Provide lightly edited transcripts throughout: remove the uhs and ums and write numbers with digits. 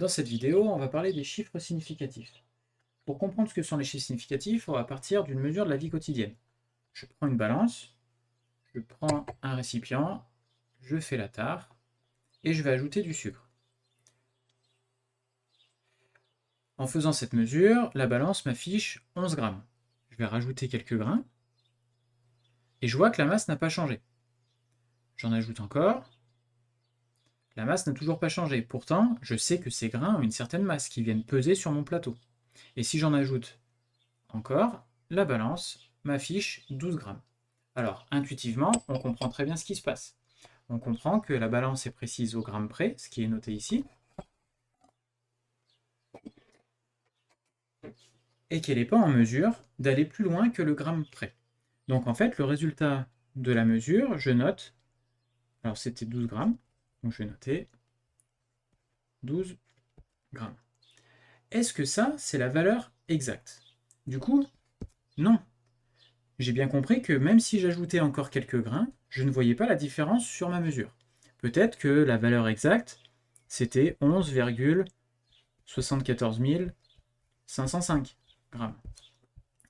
Dans cette vidéo, on va parler des chiffres significatifs. Pour comprendre ce que sont les chiffres significatifs, on va partir d'une mesure de la vie quotidienne. Je prends une balance, je prends un récipient, je fais la tare et je vais ajouter du sucre. En faisant cette mesure, la balance m'affiche 11 grammes. Je vais rajouter quelques grains et je vois que la masse n'a pas changé. J'en ajoute encore. La masse n'a toujours pas changé. Pourtant, je sais que ces grains ont une certaine masse qui viennent peser sur mon plateau. Et si j'en ajoute encore, la balance m'affiche 12 grammes. Alors, intuitivement, on comprend très bien ce qui se passe. On comprend que la balance est précise au gramme près, ce qui est noté ici, et qu'elle n'est pas en mesure d'aller plus loin que le gramme près. Donc en fait, le résultat de la mesure, je note, alors c'était 12 grammes, donc je vais noter 12 grammes. Est-ce que ça, c'est la valeur exacte? Du coup, non. J'ai bien compris que même si j'ajoutais encore quelques grains, je ne voyais pas la différence sur ma mesure. Peut-être que la valeur exacte, c'était 11,74 505 grammes.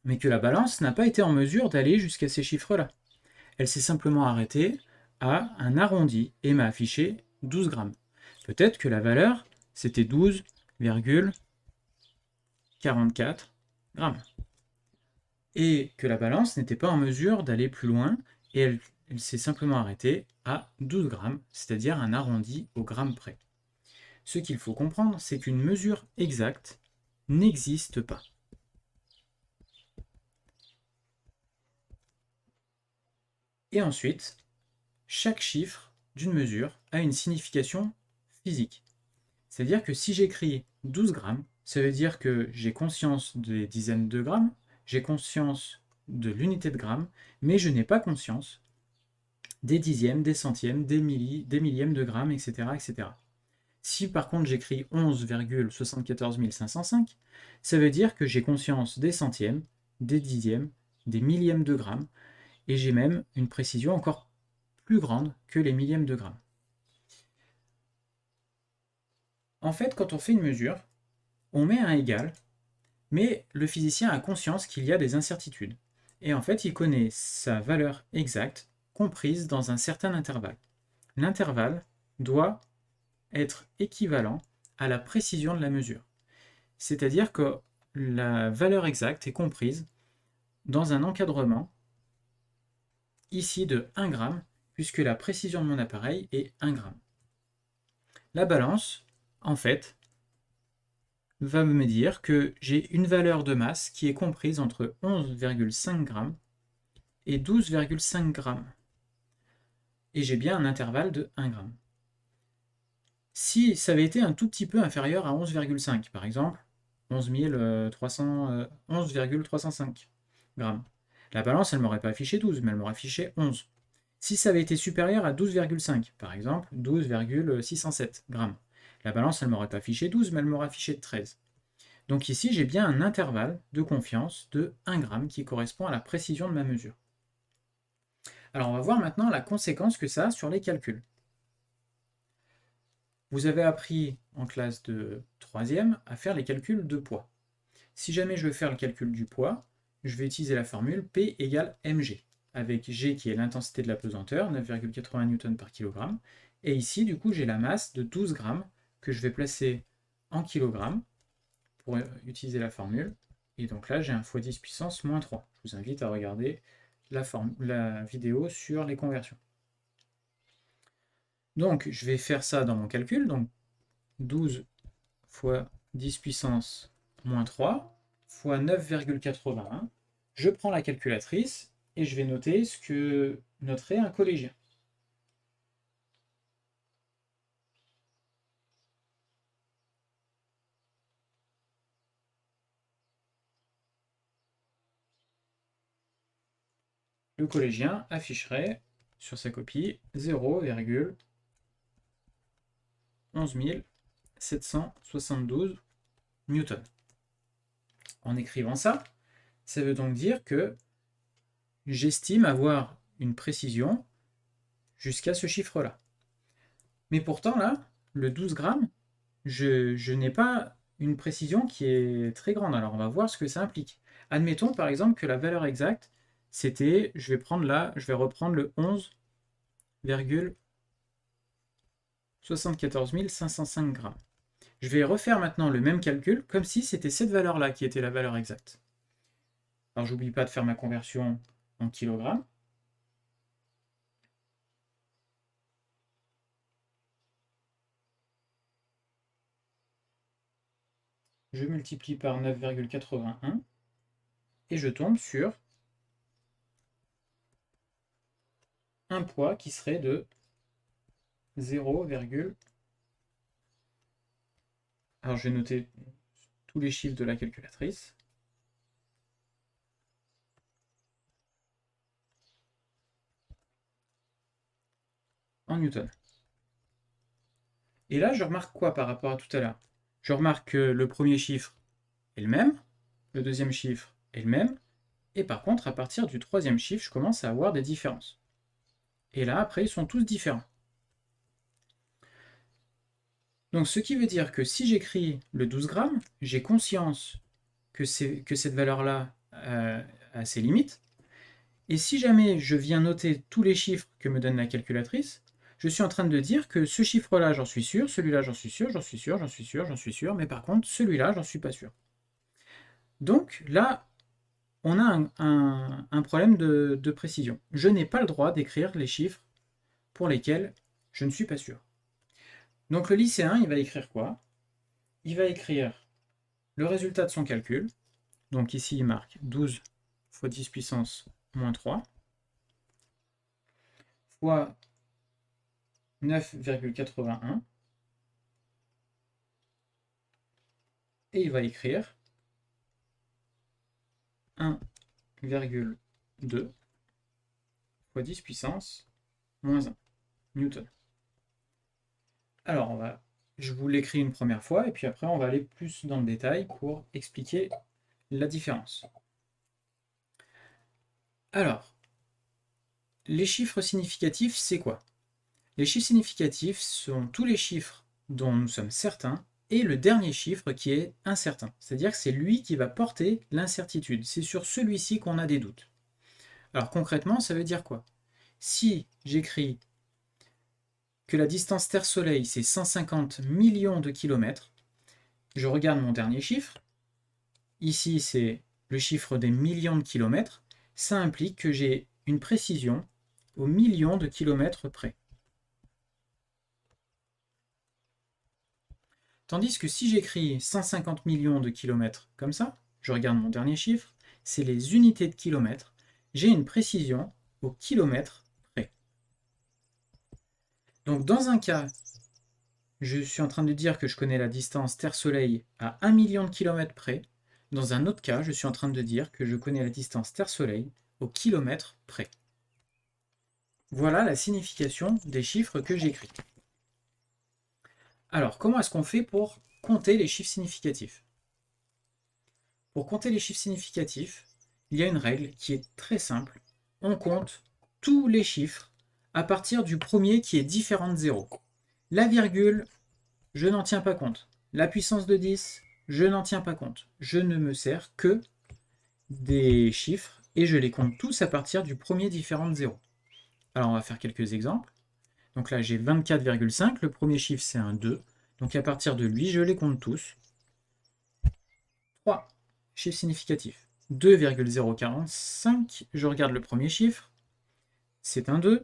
Mais que la balance n'a pas été en mesure d'aller jusqu'à ces chiffres-là. Elle s'est simplement arrêtée à un arrondi et m'a affiché 12 grammes. Peut-être que la valeur, c'était 12,44 grammes. Et que la balance n'était pas en mesure d'aller plus loin, et elle s'est simplement arrêtée à 12 grammes, c'est-à-dire un arrondi au gramme près. Ce qu'il faut comprendre, c'est qu'une mesure exacte n'existe pas. Et ensuite, chaque chiffre d'une mesure a une signification physique. C'est-à-dire que si j'écris 12 grammes, ça veut dire que j'ai conscience des dizaines de grammes, j'ai conscience de l'unité de gramme, mais je n'ai pas conscience des dixièmes, des centièmes, des millièmes de grammes, etc., etc. Si par contre j'écris 11,74 505, ça veut dire que j'ai conscience des centièmes, des dixièmes, des millièmes de grammes, et j'ai même une précision encore plus grande que les millièmes de grammes. En fait, quand on fait une mesure, on met un égal, mais le physicien a conscience qu'il y a des incertitudes. Et en fait, il connaît sa valeur exacte comprise dans un certain intervalle. L'intervalle doit être équivalent à la précision de la mesure. C'est-à-dire que la valeur exacte est comprise dans un encadrement ici de 1 gramme, puisque la précision de mon appareil est 1 gramme. La balance, en fait, va me dire que j'ai une valeur de masse qui est comprise entre 11,5 grammes et 12,5 grammes. Et j'ai bien un intervalle de 1 gramme. Si ça avait été un tout petit peu inférieur à 11,5, par exemple, 11,305 grammes, la balance, elle ne m'aurait pas affiché 12, mais elle m'aurait affiché 11. Si ça avait été supérieur à 12,5, par exemple, 12,607 grammes, la balance, elle ne m'aurait pas affiché 12, mais elle m'aurait affiché 13. Donc ici, j'ai bien un intervalle de confiance de 1 gramme qui correspond à la précision de ma mesure. Alors on va voir maintenant la conséquence que ça a sur les calculs. Vous avez appris en classe de 3e à faire les calculs de poids. Si jamais je veux faire le calcul du poids, je vais utiliser la formule P égale mg, avec g qui est l'intensité de la pesanteur, 9,80 Newton par kg, et ici du coup j'ai la masse de 12 grammes que je vais placer en kilogrammes pour utiliser la formule, et donc là j'ai un x 10 puissance moins 3. Je vous invite à regarder la vidéo sur les conversions. Donc je vais faire ça dans mon calcul, donc 12 fois 10 puissance moins 3 fois 9,81. Je prends la calculatrice et je vais noter ce que noterait un collégien. Le collégien afficherait sur sa copie 0,11 772 newtons. En écrivant ça, ça veut donc dire que j'estime avoir une précision jusqu'à ce chiffre-là. Mais pourtant, là, le 12 grammes, je n'ai pas une précision qui est très grande. Alors on va voir ce que ça implique. Admettons par exemple que la valeur exacte, c'était, je vais reprendre le 11,74 505 grammes. Je vais refaire maintenant le même calcul, comme si c'était cette valeur-là qui était la valeur exacte. Alors j'oublie pas de faire ma conversion en kilogrammes. Je multiplie par 9,81 et je tombe sur un poids qui serait de 0, alors je vais noter tous les chiffres de la calculatrice. En newton. Et là, je remarque quoi par rapport à tout à l'heure? Je remarque que le premier chiffre est le même, le deuxième chiffre est le même, et par contre, à partir du troisième chiffre, je commence à avoir des différences. Et là, après, ils sont tous différents. Donc, ce qui veut dire que si j'écris le 12 grammes, j'ai conscience que cette valeur-là a ses limites. Et si jamais je viens noter tous les chiffres que me donne la calculatrice, je suis en train de dire que ce chiffre-là, j'en suis sûr, celui-là, j'en suis sûr, j'en suis sûr, j'en suis sûr, j'en suis sûr, mais par contre, celui-là, j'en suis pas sûr. Donc là, on a un problème de précision. Je n'ai pas le droit d'écrire les chiffres pour lesquels je ne suis pas sûr. Donc le lycéen, il va écrire quoi? Il va écrire le résultat de son calcul. Donc ici, il marque 12 fois 10 puissance moins 3 fois 9,81 et il va écrire 1,2 fois 10 puissance moins 1 newton. Alors, je vous l'écris une première fois, et puis après, on va aller plus dans le détail pour expliquer la différence. Alors, les chiffres significatifs, c'est quoi? Les chiffres significatifs sont tous les chiffres dont nous sommes certains, et le dernier chiffre qui est incertain. C'est-à-dire que c'est lui qui va porter l'incertitude. C'est sur celui-ci qu'on a des doutes. Alors concrètement, ça veut dire quoi? Si j'écris que la distance Terre-Soleil, c'est 150 millions de kilomètres, je regarde mon dernier chiffre. Ici, c'est le chiffre des millions de kilomètres. Ça implique que j'ai une précision au million de kilomètres près. Tandis que si j'écris 150 millions de kilomètres comme ça, je regarde mon dernier chiffre, c'est les unités de kilomètres. J'ai une précision au kilomètre près. Donc dans un cas, je suis en train de dire que je connais la distance Terre-Soleil à 1 million de kilomètres près. Dans un autre cas, je suis en train de dire que je connais la distance Terre-Soleil au kilomètre près. Voilà la signification des chiffres que j'écris. Alors, comment est-ce qu'on fait pour compter les chiffres significatifs? Pour compter les chiffres significatifs, il y a une règle qui est très simple. On compte tous les chiffres à partir du premier qui est différent de 0. La virgule, je n'en tiens pas compte. La puissance de 10, je n'en tiens pas compte. Je ne me sers que des chiffres et je les compte tous à partir du premier différent de 0. Alors on va faire quelques exemples. Donc là j'ai 24,5, le premier chiffre c'est un 2. Donc à partir de lui, je les compte tous. 3 chiffres significatifs. 2,045, je regarde le premier chiffre, c'est un 2.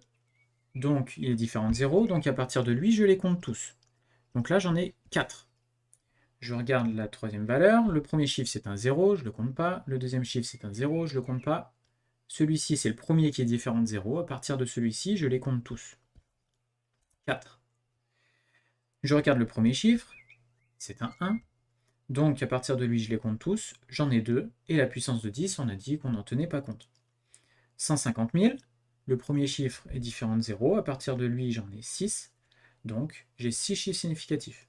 Donc il est différent de 0, donc à partir de lui, je les compte tous. Donc là j'en ai 4. Je regarde la troisième valeur, le premier chiffre c'est un 0, je ne le compte pas, le deuxième chiffre c'est un 0, je ne le compte pas, celui-ci c'est le premier qui est différent de 0, à partir de celui-ci je les compte tous. 4. Je regarde le premier chiffre, c'est un 1, donc à partir de lui je les compte tous, j'en ai 2, et la puissance de 10 on a dit qu'on n'en tenait pas compte. 150 000, le premier chiffre est différent de 0, à partir de lui j'en ai 6, donc j'ai 6 chiffres significatifs.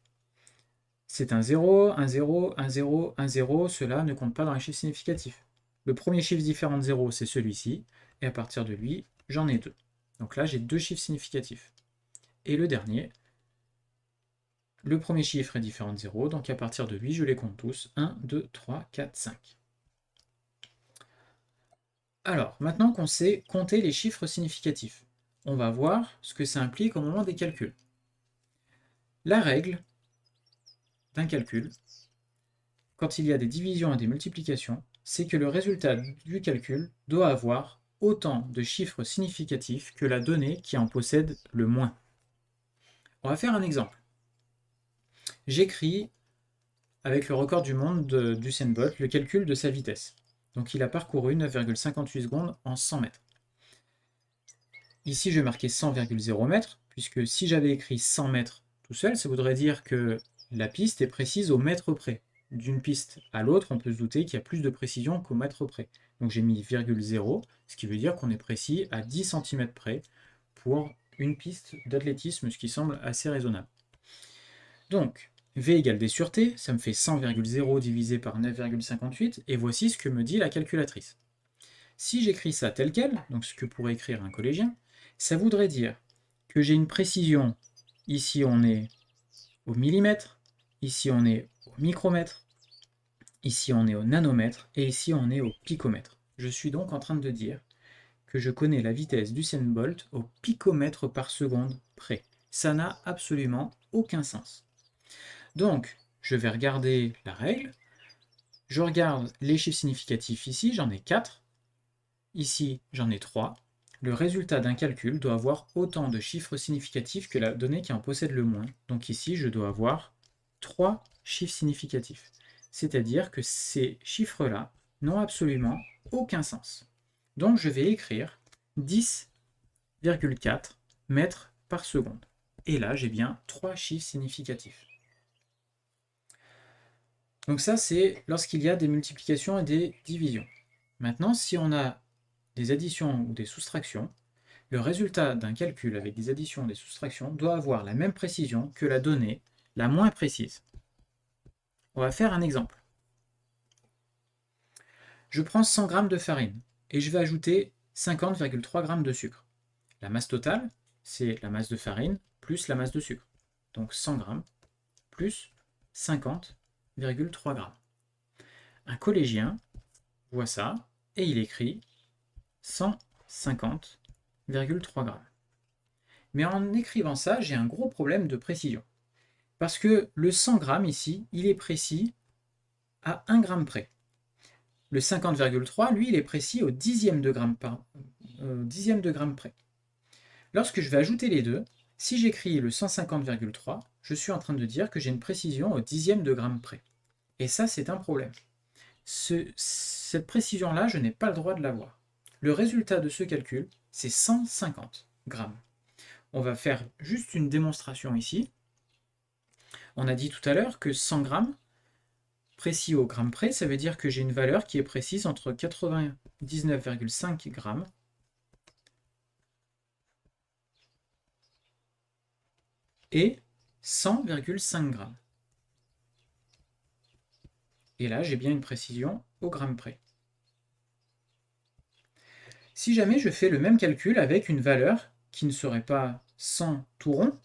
C'est un 0, un 0, un 0, un 0, cela ne compte pas dans les chiffres significatifs. Le premier chiffre différent de 0, c'est celui-ci, et à partir de lui, j'en ai 2. Donc là, j'ai 2 chiffres significatifs. Et le dernier, Le premier chiffre est différent de 0, donc à partir de 8, je les compte tous. 1, 2, 3, 4, 5. Alors, maintenant qu'on sait compter les chiffres significatifs, on va voir ce que ça implique au moment des calculs. La règle d'un calcul, quand il y a des divisions et des multiplications, c'est que le résultat du calcul doit avoir autant de chiffres significatifs que la donnée qui en possède le moins. On va faire un exemple. J'écris, avec le record du monde d'Usain Bolt, le calcul de sa vitesse. Donc il a parcouru 9,58 secondes en 100 mètres. Ici, je vais marquer 100,0 mètres, puisque si j'avais écrit 100 mètres tout seul, ça voudrait dire que la piste est précise au mètre près. D'une piste à l'autre, on peut se douter qu'il y a plus de précision qu'au mètre près. Donc j'ai mis 0,0, ce qui veut dire qu'on est précis à 10 cm près pour une piste d'athlétisme, ce qui semble assez raisonnable. Donc, V égale D sur T, ça me fait 100,0 divisé par 9,58, et voici ce que me dit la calculatrice. Si j'écris ça tel quel, donc ce que pourrait écrire un collégien, ça voudrait dire que j'ai une précision, ici on est au millimètre, ici on est au micromètre, ici on est au nanomètre, et ici on est au picomètre. Je suis donc en train de dire que je connais la vitesse d'Usain Bolt au picomètre par seconde près. Ça n'a absolument aucun sens. Donc, je vais regarder la règle, je regarde les chiffres significatifs ici, j'en ai 4, ici j'en ai 3. Le résultat d'un calcul doit avoir autant de chiffres significatifs que la donnée qui en possède le moins. Donc ici, je dois avoir 3 chiffres significatifs. C'est-à-dire que ces chiffres-là n'ont absolument aucun sens. Donc je vais écrire 10,4 mètres par seconde. Et là, j'ai bien 3 chiffres significatifs. Donc ça, c'est lorsqu'il y a des multiplications et des divisions. Maintenant, si on a des additions ou des soustractions, le résultat d'un calcul avec des additions et des soustractions doit avoir la même précision que la donnée la moins précise. On va faire un exemple. Je prends 100 g de farine et je vais ajouter 50,3 g de sucre. La masse totale, c'est la masse de farine plus la masse de sucre. Donc 100 g plus 50,3 g. Un collégien voit ça et il écrit 150,3 g. Mais en écrivant ça, j'ai un gros problème de précision. Parce que le 100 g ici, il est précis à 1 g près. Le 50,3, lui, il est précis au dixième de gramme près. Lorsque je vais ajouter les deux, si j'écris le 150,3, je suis en train de dire que j'ai une précision au dixième de gramme près. Et ça, c'est un problème. Cette précision-là, je n'ai pas le droit de l'avoir. Le résultat de ce calcul, c'est 150 grammes. On va faire juste une démonstration ici. On a dit tout à l'heure que 100 grammes, précis au gramme près, ça veut dire que j'ai une valeur qui est précise entre 99,5 grammes et 100,5 grammes. Et là, j'ai bien une précision au gramme près. Si jamais je fais le même calcul avec une valeur qui ne serait pas 100 tout rond,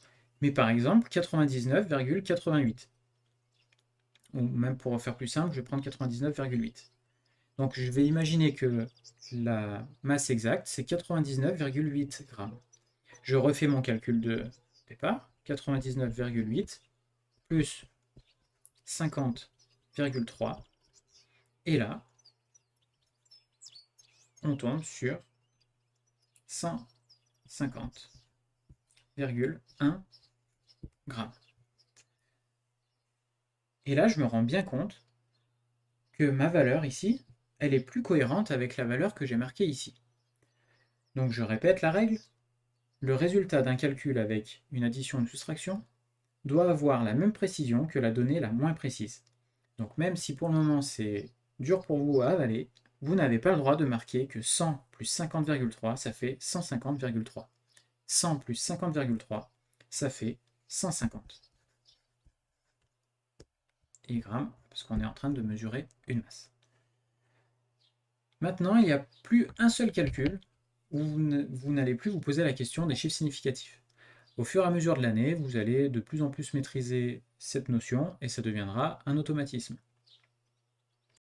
mais par exemple 99,88. Ou même pour faire plus simple, je vais prendre 99,8. Donc je vais imaginer que la masse exacte, c'est 99,8 grammes. Je refais mon calcul de départ, 99,8 plus 50,3. Et là, on tombe sur 150,1 grammes. Et là, je me rends bien compte que ma valeur ici, elle est plus cohérente avec la valeur que j'ai marquée ici. Donc je répète la règle. Le résultat d'un calcul avec une addition et une soustraction doit avoir la même précision que la donnée la moins précise. Donc même si pour le moment c'est dur pour vous à avaler, vous n'avez pas le droit de marquer que 100 plus 50,3, ça fait 150,3. 100 plus 50,3, ça fait 150. Et grammes, parce qu'on est en train de mesurer une masse. Maintenant, il n'y a plus un seul calcul où vous n'allez plus vous poser la question des chiffres significatifs. Au fur et à mesure de l'année, vous allez de plus en plus maîtriser cette notion et ça deviendra un automatisme.